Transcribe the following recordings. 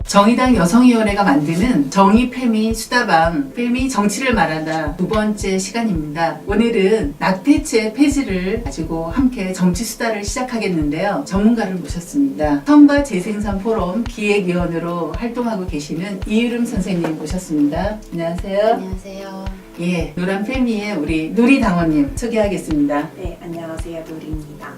정의당 여성위원회가 만드는 정의 페미 수다방 페미 정치를 말하다 두 번째 시간입니다. 오늘은 낙태죄 폐지를 가지고 함께 정치 수다를 시작하겠는데요. 전문가를 모셨습니다. 성과 재생산 포럼 기획위원으로 활동하고 계시는 이유름 선생님 모셨습니다. 안녕하세요. 안녕하세요. 예, 노란 페미의 우리 누리 당원님 소개하겠습니다. 네, 안녕하세요. 누리입니다.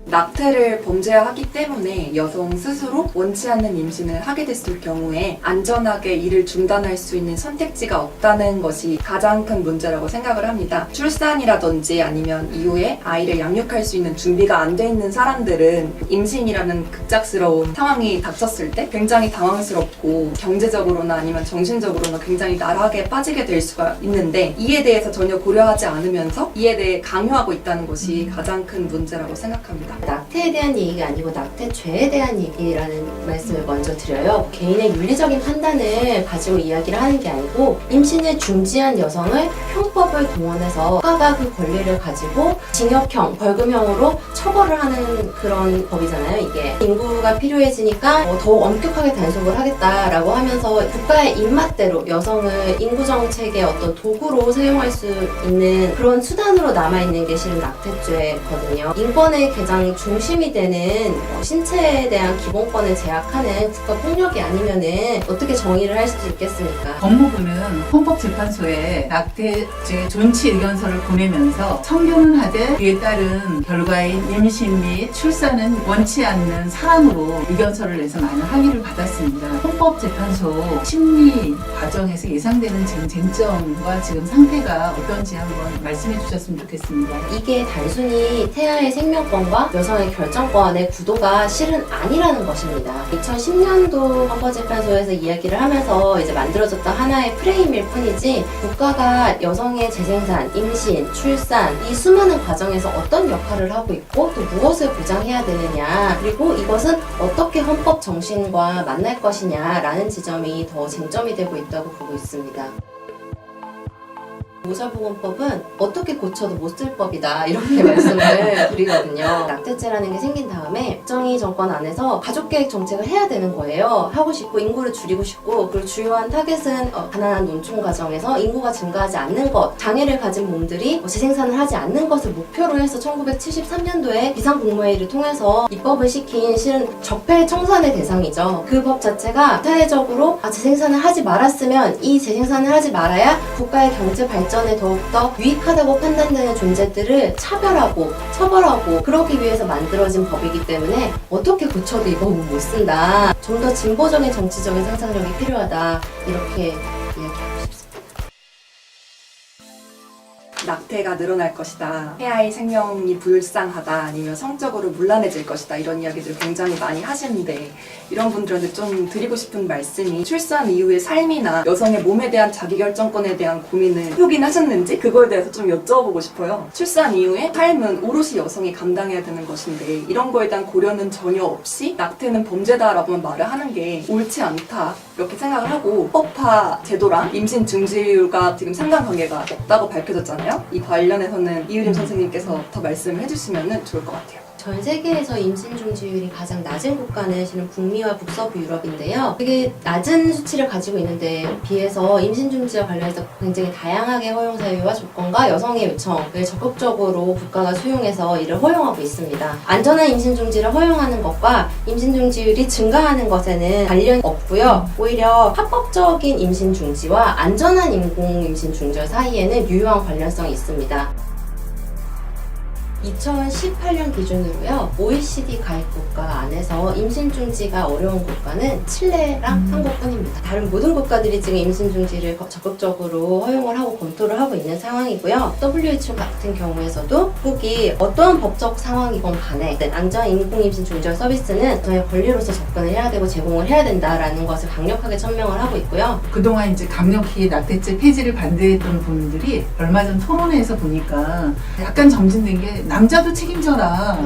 낙태를 범죄화하기 때문에 여성 스스로 원치 않는 임신을 하게 됐을 경우에 안전하게 이를 중단할 수 있는 선택지가 없다는 것이 가장 큰 문제라고 생각을 합니다. 출산이라든지 아니면 이후에 아이를 양육할 수 있는 준비가 안 돼 있는 사람들은 임신이라는 급작스러운 상황이 닥쳤을 때 굉장히 당황스럽고 경제적으로나 아니면 정신적으로나 굉장히 나락에 빠지게 될 수가 있는데 이에 대해서 전혀 고려하지 않으면서 이에 대해 강요하고 있다는 것이 가장 큰 문제라고 생각합니다. 낙태에 대한 얘기가 아니고 낙태죄에 대한 얘기라는 말씀을 먼저 드려요. 개인의 윤리적인 판단을 가지고 이야기를 하는 게 아니고 임신을 중지한 여성을 형법을 동원해서 국가가 그 권리를 가지고 징역형, 벌금형으로 처벌을 하는 그런 법이잖아요. 이게 인구가 필요해지니까 더욱 엄격하게 단속을 하겠다라고 하면서 국가의 입맛대로 여성을 인구정책의 어떤 도구로 사용할 수 있는 그런 수단으로 남아있는 게 실은 낙태죄거든요. 인권의 개장 중심이 되는 신체에 대한 기본권을 제약하는 국가폭력이 아니면은 어떻게 정의를 할 수 있겠습니까? 법무부는 헌법재판소에 낙태죄 존치 의견서를 보내면서 성교는 하되 그에 따른 결과인 임신 및 출산은 원치 않는 사람으로 의견서를 내서 많은 항의를 받았습니다. 헌법재판소 심리 과정에서 예상되는 지금 쟁점과 지금 상태가 어떤지 한번 말씀해 주셨으면 좋겠습니다. 이게 단순히 태아의 생명권과 여성의 결정권의 구도가 실은 아니라는 것입니다. 2010년도 헌법재판소에서 이야기를 하면서 이제 만들어졌던 하나의 프레임일 뿐이지 국가가 여성의 재생산, 임신, 출산 이 수많은 과정에서 어떤 역할을 하고 있고 또 무엇을 보장해야 되느냐 그리고 이것은 어떻게 헌법 정신과 만날 것이냐라는 지점이 더 쟁점이 되고 있다고 보고 있습니다. 모자보건법은 어떻게 고쳐도 못 쓸 법이다 이렇게 말씀을 드리거든요. 낙태죄라는 게 생긴 다음에 박정희 정권 안에서 가족계획 정책을 해야 되는 거예요. 하고 싶고 인구를 줄이고 싶고 그리고 주요한 타겟은 가난한 농촌 가정에서 인구가 증가하지 않는 것, 장애를 가진 몸들이 재생산을 하지 않는 것을 목표로 해서 1973년도에 비상국무회의를 통해서 입법을 시킨 실은 적폐청산의 대상이죠. 그 법 자체가 사회적으로 재생산을 하지 말았으면 이 재생산을 하지 말아야 국가의 경제 발전에 더욱더 유익하다고 판단되는 존재들을 차별하고 처벌하고 그러기 위해서 만들어진 법이기 때문에 어떻게 고쳐도 이 법은 못 쓴다. 좀 더 진보적인 정치적인 상상력이 필요하다. 이렇게 이야기하고 싶습니다. 낙태가 늘어날 것이다. 태아의 생명이 불쌍하다. 아니면 성적으로 문란해질 것이다. 이런 이야기들 굉장히 많이 하시는데 이런 분들한테 좀 드리고 싶은 말씀이 출산 이후의 삶이나 여성의 몸에 대한 자기결정권에 대한 고민을 해보긴 하셨는지 그거에 대해서 좀 여쭤보고 싶어요. 출산 이후의 삶은 오롯이 여성이 감당해야 되는 것인데 이런 거에 대한 고려는 전혀 없이 낙태는 범죄다라고만 말을 하는 게 옳지 않다. 이렇게 생각을 하고 헌법화 제도랑 임신 중지율과 지금 상관관계가 없다고 밝혀졌잖아요. 이 관련해서는 이유림 선생님께서 더 말씀을 해주시면 좋을 것 같아요. 전 세계에서 임신 중지율이 가장 낮은 국가는 실은 북미와 북서부 유럽인데요. 되게 낮은 수치를 가지고 있는데 비해서 임신 중지와 관련해서 굉장히 다양하게 허용 사유와 조건과 여성의 요청을 적극적으로 국가가 수용해서 이를 허용하고 있습니다. 안전한 임신 중지를 허용하는 것과 임신 중지율이 증가하는 것에는 관련이 없고요. 오히려 합법적인 임신 중지와 안전한 인공 임신 중지 사이에는 유효한 관련성이 있습니다. 2018년 기준으로요. OECD 가입 국가 안에서 임신 중지가 어려운 국가는 칠레랑 한국뿐입니다. 다른 모든 국가들이 지금 임신 중지를 적극적으로 허용을 하고 검토를 하고 있는 상황이고요. WHO 같은 경우에서도 한국이 어떠한 법적 상황이건 간에 안전 인공 임신 중지 서비스는 저의 권리로서 접근을 해야 되고 제공을 해야 된다라는 것을 강력하게 천명을 하고 있고요. 그동안 이제 강력히 낙태죄 폐지를 반대했던 분들이 얼마 전 토론회에서 보니까 약간 정진된 게 남자도 책임져라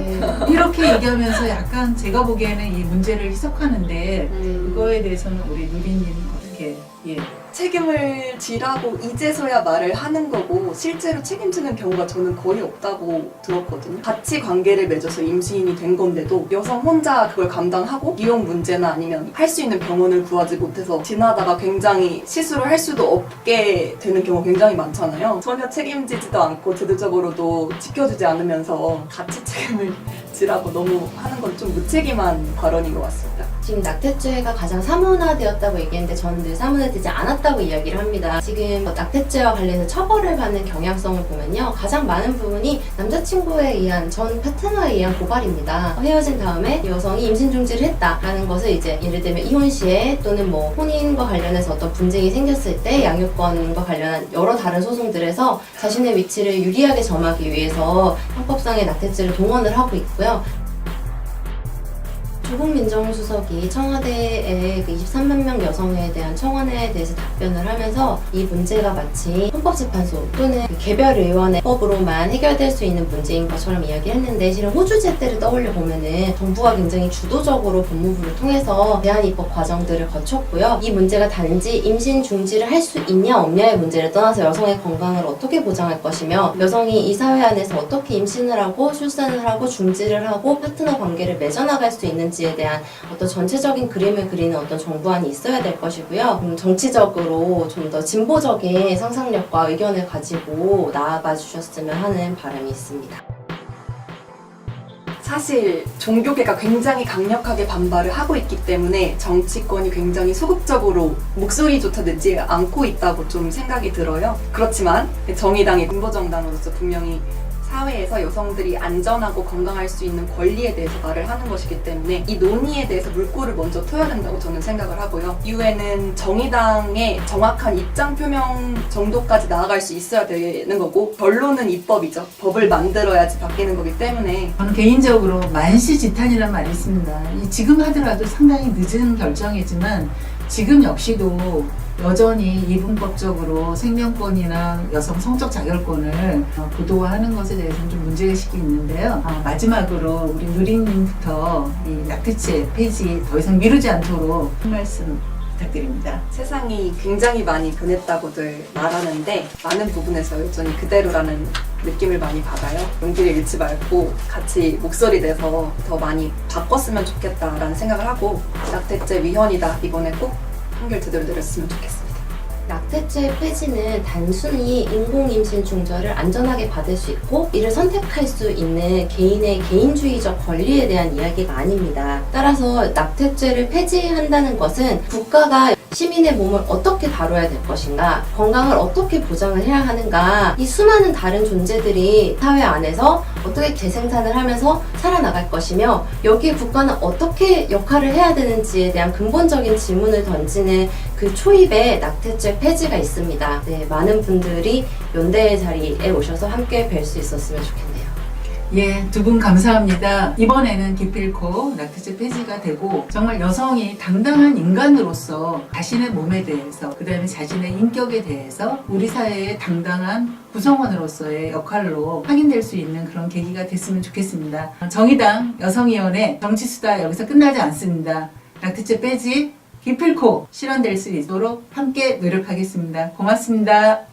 이렇게 얘기하면서 약간 제가 보기에는 이 문제를 해석하는데 그거에 대해서는 우리 누리님 어떻게 예. 책임을 지라고 이제서야 말을 하는 거고 실제로 책임지는 경우가 저는 거의 없다고 들었거든요. 같이 관계를 맺어서 임신이 된 건데도 여성 혼자 그걸 감당하고 비용 문제나 아니면 할 수 있는 병원을 구하지 못해서 지나다가 굉장히 시술을 할 수도 없게 되는 경우가 굉장히 많잖아요. 전혀 책임지지도 않고 제도적으로도 지켜주지 않으면서 같이 책임을 지라고 너무 하는 건 좀 무책임한 발언인 것 같습니다. 지금 낙태죄가 가장 사문화되었다고 얘기했는데 저는 늘 사문화되지 않았다고 이야기를 합니다. 지금 낙태죄와 관련해서 처벌을 받는 경향성을 보면요. 가장 많은 부분이 남자친구에 의한 전 파트너에 의한 고발입니다. 헤어진 다음에 여성이 임신 중지를 했다라는 것을 이제 예를 들면 이혼 시에 또는 뭐 혼인과 관련해서 어떤 분쟁이 생겼을 때 양육권과 관련한 여러 다른 소송들에서 자신의 위치를 유리하게 점하기 위해서 형법상의 낙태죄를 동원을 하고 있고요. 조국 민정수석이 청와대의 그 23만 명 여성에 대한 청원에 대해서 답변을 하면서 이 문제가 마치 헌법재판소 또는 그 개별의원법으로만 해결될 수 있는 문제인 것처럼 이야기했는데 실은 호주제 때를 떠올려 보면은 정부가 굉장히 주도적으로 법무부를 통해서 대안입법 과정들을 거쳤고요. 이 문제가 단지 임신 중지를 할 수 있냐 없냐의 문제를 떠나서 여성의 건강을 어떻게 보장할 것이며 여성이 이 사회 안에서 어떻게 임신을 하고 출산을 하고 중지를 하고 파트너 관계를 맺어나갈 수 있는지 에 대한 어떤 전체적인 그림을 그리는 어떤 정부안이 있어야 될 것이고요. 정치적으로 좀 더 진보적인 상상력과 의견을 가지고 나아가 주셨으면 하는 바람이 있습니다. 사실 종교계가 굉장히 강력하게 반발을 하고 있기 때문에 정치권이 굉장히 소극적으로 목소리조차 내지 않고 있다고 좀 생각이 들어요. 그렇지만 정의당이 진보정당으로서 분명히 사회에서 여성들이 안전하고 건강할 수 있는 권리에 대해서 말을 하는 것이기 때문에 이 논의에 대해서 물꼬를 먼저 터야 된다고 저는 생각을 하고요. 이후에는 정의당의 정확한 입장 표명 정도까지 나아갈 수 있어야 되는 거고 결론은 입법이죠. 법을 만들어야지 바뀌는 거기 때문에 저는 개인적으로 만시지탄이라는 말이 있습니다. 지금 하더라도 상당히 늦은 결정이지만 지금 역시도 여전히 이분법적으로 생명권이나 여성 성적 자결권을 고도화하는 것에 대해서는 좀 문제의식이 있는데요. 마지막으로 우리 누리님부터 이 낙태죄 폐지 더 이상 미루지 않도록 한 말씀 부탁드립니다. 세상이 굉장히 많이 변했다고들 말하는데 많은 부분에서 여전히 그대로라는 느낌을 많이 받아요. 용기를 잃지 말고 같이 목소리 내서 더 많이 바꿨으면 좋겠다라는 생각을 하고 낙태죄 위헌이다 이번에 꼭 판결 제대로 내렸으면 좋겠습니다. 낙태죄 폐지는 단순히 인공임신 중절을 안전하게 받을 수 있고 이를 선택할 수 있는 개인의 개인주의적 권리에 대한 이야기가 아닙니다. 따라서 낙태죄를 폐지한다는 것은 국가가 시민의 몸을 어떻게 다뤄야 될 것인가, 건강을 어떻게 보장을 해야 하는가, 이 수많은 다른 존재들이 사회 안에서 어떻게 재생산을 하면서 살아나갈 것이며 여기에 국가는 어떻게 역할을 해야 되는지에 대한 근본적인 질문을 던지는 그 초입에 낙태죄 폐지가 있습니다. 네, 많은 분들이 연대의 자리에 오셔서 함께 뵐 수 있었으면 좋겠네요. 예, 두 분 감사합니다. 이번에는 기필코 낙태죄 폐지가 되고 정말 여성이 당당한 인간으로서 자신의 몸에 대해서 그 다음에 자신의 인격에 대해서 우리 사회의 당당한 구성원으로서의 역할로 확인될 수 있는 그런 계기가 됐으면 좋겠습니다. 정의당 여성위원회 정치수다 여기서 끝나지 않습니다. 낙태죄 폐지 기필코 실현될 수 있도록 함께 노력하겠습니다. 고맙습니다.